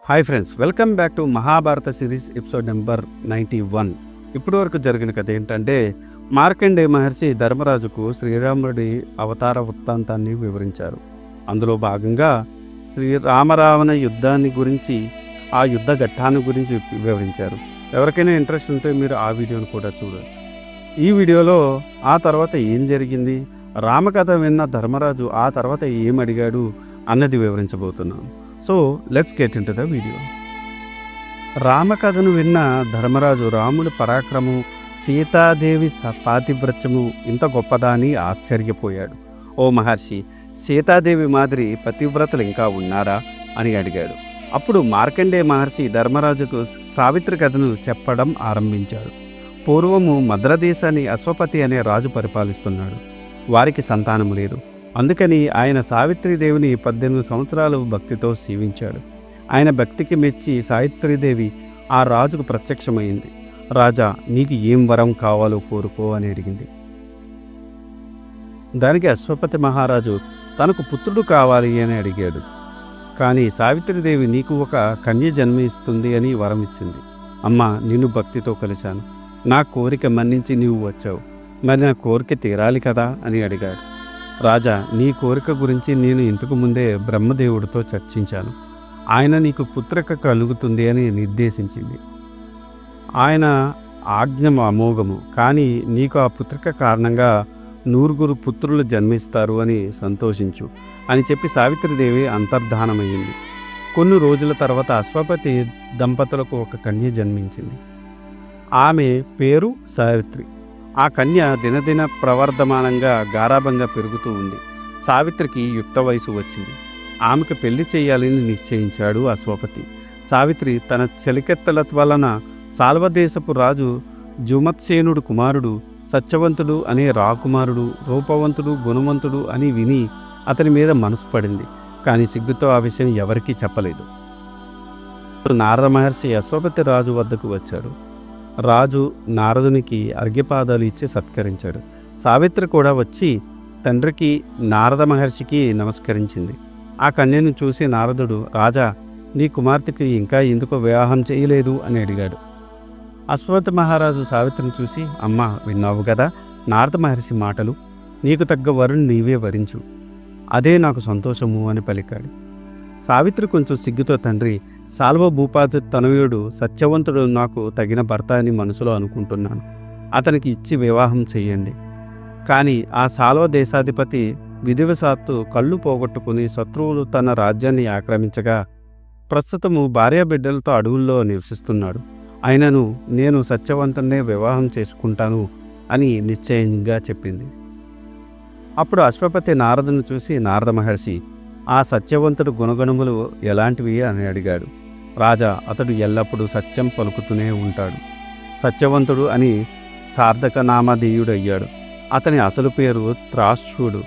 Hi friends, welcome back to Mahabharata series episode number 91. ఇప్పటి వరకు జరిగిన కథ ఏంటంటే, మార్కండేయ మహర్షి ధర్మరాజుకు శ్రీరాముడి అవతార వృత్తాంతాన్ని వివరించారు. అందులో భాగంగా శ్రీరామరావణ యుద్ధాన్ని గురించి, ఆ యుద్ధ ఘట్టాన్ని గురించి వివరించారు. ఎవరికైనా ఇంట్రెస్ట్ ఉంటే మీరు ఆ వీడియోను కూడా చూడవచ్చు. ఈ వీడియోలో ఆ తర్వాత ఏం జరిగింది, రామకథ విన్న ధర్మరాజు ఆ తర్వాత ఏం అడిగాడు అన్నది వివరించబోతున్నాను. So let's get into the video. రామకథను విన్న ధర్మరాజు రాముడి పరాక్రమం, సీతాదేవి పాతివ్రత్యము ఇంత గొప్పదా అని ఆశ్చర్యపోయాడు. ఓ మహర్షి, సీతాదేవి మాదిరి పతివ్రతలు ఇంకా ఉన్నారా అని అడిగాడు. అప్పుడు మార్కండేయ మహర్షి ధర్మరాజుకు సావిత్రి కథను చెప్పడం ఆరంభించాడు. పూర్వము మద్రదేశాన్ని అశ్వపతి అనే రాజు పరిపాలిస్తున్నాడు. వారికి సంతానము లేదు. అందుకని ఆయన సావిత్రీదేవిని 18 సంవత్సరాలు భక్తితో సేవించాడు. ఆయన భక్తికి మెచ్చి సావిత్రీదేవి ఆ రాజుకు ప్రత్యక్షమైంది. రాజా, నీకు ఏం వరం కావాలో కోరుకో అని అడిగింది. దానికి అశ్వపతి మహారాజు తనకు పుత్రుడు కావాలి అని అడిగాడు. కానీ సావిత్రీదేవి నీకు ఒక కన్య జన్మిస్తుంది అని వరం ఇచ్చింది. అమ్మా, నిన్ను భక్తితో కలిశాను. నా కోరిక మన్నించి నీవు వచ్చావు. మరి నా కోరిక తీరాలి కదా అని అడిగాడు. రాజా, నీ కోరిక గురించి నేను ఇంతకు ముందే బ్రహ్మదేవుడితో చర్చించాను. ఆయన నీకు పుత్రిక కలుగుతుంది అని నిర్దేశించింది. ఆయన ఆజ్ఞ అమోఘము. కానీ నీకు ఆ పుత్రిక కారణంగా 100 పుత్రులు జన్మిస్తారు అని సంతోషించు అని చెప్పి సావిత్రీదేవి అంతర్ధానమయ్యింది. కొన్ని రోజుల తర్వాత అశ్వపతి దంపతులకు ఒక కన్య జన్మించింది. ఆమె పేరు సావిత్రి. ఆ కన్య దినదిన ప్రవర్ధమానంగా గారాభంగా పెరుగుతూ ఉంది. సావిత్రికి యుక్త వయసు వచ్చింది. ఆమెకు పెళ్లి చేయాలని నిశ్చయించాడు అశ్వపతి. సావిత్రి తన చెలికెత్తల వలన సాల్వదేశపు రాజు జుమత్సేనుడు కుమారుడు, సత్యవంతుడు అనే రాకుమారుడు, రూపవంతుడు, గుణవంతుడు అని విని అతని మీద మనసు పడింది. కానీ సిగ్గుతో ఆ విషయం ఎవరికీ చెప్పలేదు. నారద మహర్షి అశ్వపతి రాజు వద్దకు వచ్చాడు. రాజు నారదునికి అర్ఘ్యపాదాలు ఇచ్చి సత్కరించాడు. సావిత్రి కూడా వచ్చి తండ్రికి నారద మహర్షికి నమస్కరించింది. ఆ కన్యను చూసి నారదుడు, రాజా, నీ కుమార్తెకి ఇంకా ఎందుకు వివాహం చేయలేదు అని అడిగాడు. అశ్వపతి మహారాజు సావిత్రిని చూసి, అమ్మా, విన్నావు కదా నారద మహర్షి మాటలు. నీకు తగ్గ వరుణ్ నీవే వరించు, అదే నాకు సంతోషము అని పలికాడు. సావిత్రి కొంచెం సిగ్గుతో, తండ్రి, సాల్వ భూపాతి తనయుడు సత్యవంతుడు నాకు తగిన భర్త అని మనసులో అనుకుంటున్నాను. అతనికి ఇచ్చి వివాహం చెయ్యండి. కానీ ఆ సాల్వ దేశాధిపతి విధివశాత్తు కళ్ళు పోగొట్టుకుని శత్రువులు తన రాజ్యాన్ని ఆక్రమించగా ప్రస్తుతము భార్యాబిడ్డలతో అడవుల్లో నివసిస్తున్నాడు. అయినను నేను సత్యవంతున్నే వివాహం చేసుకుంటాను అని నిశ్చయంగా చెప్పింది. అప్పుడు అశ్వపతి నారదును చూసి, నారద మహర్షి, ఆ సత్యవంతుడు గుణగణములు ఎలాంటివి అని అడిగాడు. రాజా, అతడు ఎల్లప్పుడూ సత్యం పలుకుతూనే ఉంటాడు. సత్యవంతుడు అని సార్థక నామధేయుడయ్యాడు. అతని అసలు పేరు త్రాష్ట్రుడు.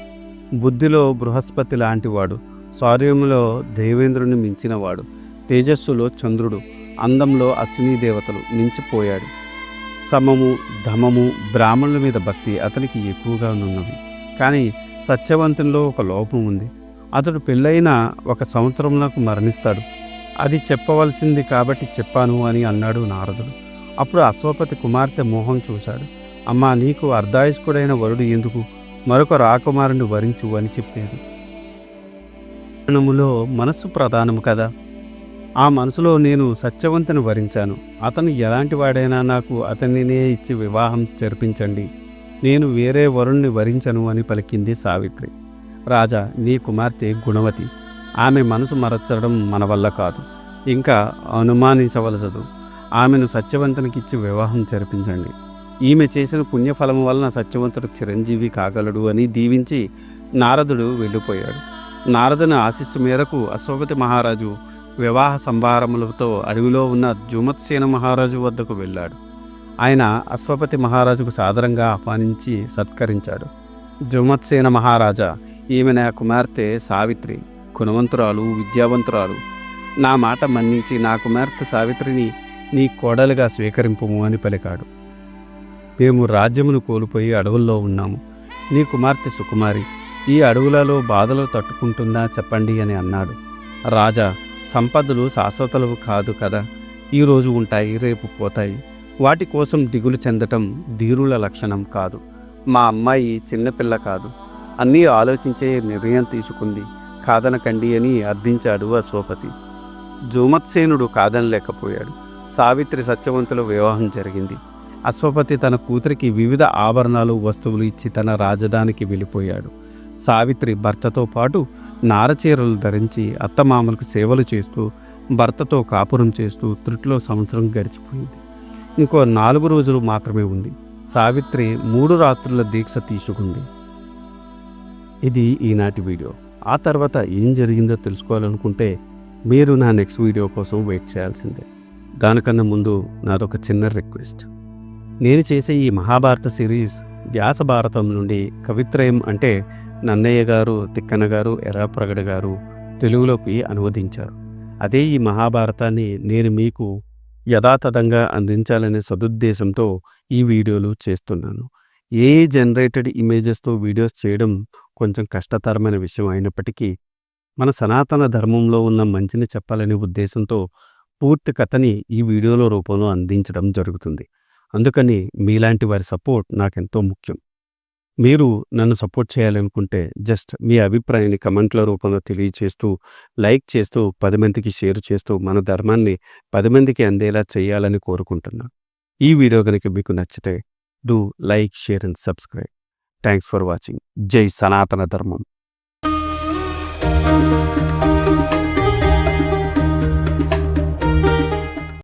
బుద్ధిలో బృహస్పతి లాంటివాడు, శౌర్యంలో దేవేంద్రుని మించినవాడు, తేజస్సులో చంద్రుడు, అందంలో అశ్విని దేవతలు మించిపోయాడు. సమము, ధమము, బ్రాహ్మణుల మీద భక్తి అతనికి ఎక్కువగా ఉన్నవి. కానీ సత్యవంతునిలో ఒక లోపం ఉంది. అతడు పెళ్ళైన 1 సంవత్సరంలోకి మరణిస్తాడు. అది చెప్పవలసింది కాబట్టి చెప్పాను అని అన్నాడు నారదుడు. అప్పుడు అశ్వపతి కుమార్తె మోహం చూశాడు. అమ్మా, నీకు అర్ధాయుష్కుడైన వరుడు ఎందుకు, మరొక రాకుమారుని వరించు అని చెప్పేది. మనస్సు ప్రధానము కదా. ఆ మనసులో నేను సత్యవంతుని వరించాను. అతను ఎలాంటి వాడైనా నాకు అతనినే ఇచ్చి వివాహం జరిపించండి. నేను వేరే వరుణ్ణి వరించను అని పలికింది సావిత్రి. రాజా, నీ కుమార్తె గుణవతి. ఆమె మనసు మరచడం మన వల్ల కాదు. ఇంకా అనుమానించవలసదు. ఆమెను సత్యవంతునికిచ్చి వివాహం జరిపించండి. ఈమె చేసిన పుణ్యఫలము వలన సత్యవంతుడు చిరంజీవి కాగలడు అని దీవించి నారదుడు వెళ్ళిపోయాడు. నారదుని ఆశీస్సు మేరకు అశ్వపతి మహారాజు వివాహ సంభారములతో అడవిలో ఉన్న జుమత్సేన మహారాజు వద్దకు వెళ్ళాడు. ఆయన అశ్వపతి మహారాజుకు సాదరంగా ఆహ్వానించి సత్కరించాడు. జుమత్సేన మహారాజా, ఈమె నా కుమార్తె సావిత్రి, గుణవంతురాలు, విద్యావంతురాలు. నా మాట మన్నించి నా కుమార్తె సావిత్రిని నీ కోడలుగా స్వీకరింపుము అని పలికాడు. మేము రాజ్యమును కోల్పోయి అడవుల్లో ఉన్నాము. నీ కుమార్తె సుకుమారి ఈ అడవులలో బాధలు తట్టుకుంటుందా చెప్పండి అని అన్నాడు. రాజా, సంపదలు శాశ్వతలు కాదు కదా, ఈరోజు ఉంటాయి, రేపు పోతాయి. వాటి కోసం దిగులు చెందటం ధీరుల లక్షణం కాదు. మా అమ్మాయి చిన్నపిల్ల కాదు, అన్నీ ఆలోచించే నిర్ణయం తీసుకుంది, కాదనకండి అని అర్థించాడు అశ్వపతి. జూమత్సేనుడు కాదనలేకపోయాడు. సావిత్రి సత్యవంతుల వివాహం జరిగింది. అశ్వపతి తన కూతురికి వివిధ ఆభరణాలు, వస్తువులు ఇచ్చి తన రాజధానికి వెళ్ళిపోయాడు. సావిత్రి భర్తతో పాటు నారచీరలు ధరించి అత్తమామలకు సేవలు చేస్తూ భర్తతో కాపురం చేస్తూ త్రుటిలో సంవత్సరం గడిచిపోయింది. ఇంకో 4 రోజులు మాత్రమే ఉంది. సావిత్రి 3 రాత్రుల దీక్ష తీసుకుంది. ఇది ఈనాటి వీడియో. ఆ తర్వాత ఏం జరిగిందో తెలుసుకోవాలనుకుంటే మీరు నా నెక్స్ట్ వీడియో కోసం వెయిట్ చేయాల్సిందే. దానికన్నా ముందు నాదొక చిన్న రిక్వెస్ట్. నేను చేసే ఈ మహాభారత సిరీస్ వ్యాస భారతం నుండి కవిత్రయం అంటే నన్నయ్య గారు, తిక్కన గారు, ఎర్రాప్రగడ గారు తెలుగులోకి అనువదించారు. అదే ఈ మహాభారతాన్ని నేను మీకు యథాతథంగా అందించాలనే సదుద్దేశంతో ఈ వీడియోలు చేస్తున్నాను. జనరేటెడ్ ఇమేజెస్తో వీడియోస్ చేయడం కొంచెం కష్టతరమైన విషయం అయినప్పటికీ మన సనాతన ధర్మంలో ఉన్న మంచిని చెప్పాలనే ఉద్దేశంతో పూర్తి కథని ఈ వీడియోలో రూపంలో అందించడం జరుగుతుంది. అందుకని మీలాంటి వారి సపోర్ట్ నాకెంతో ముఖ్యం. మీరు నన్ను సపోర్ట్ చేయాలనుకుంటే జస్ట్ మీ అభిప్రాయాన్ని కమెంట్ల రూపంలో తెలియచేస్తూ, లైక్ చేస్తూ, 10 మందికి షేర్ చేస్తూ మన ధర్మాన్ని 10 మందికి అందేలా చేయాలని కోరుకుంటున్నాను. ఈ వీడియో కనుక మీకు నచ్చితే do like, share and subscribe. Thanks for watching. జై సనాతన ధర్మం.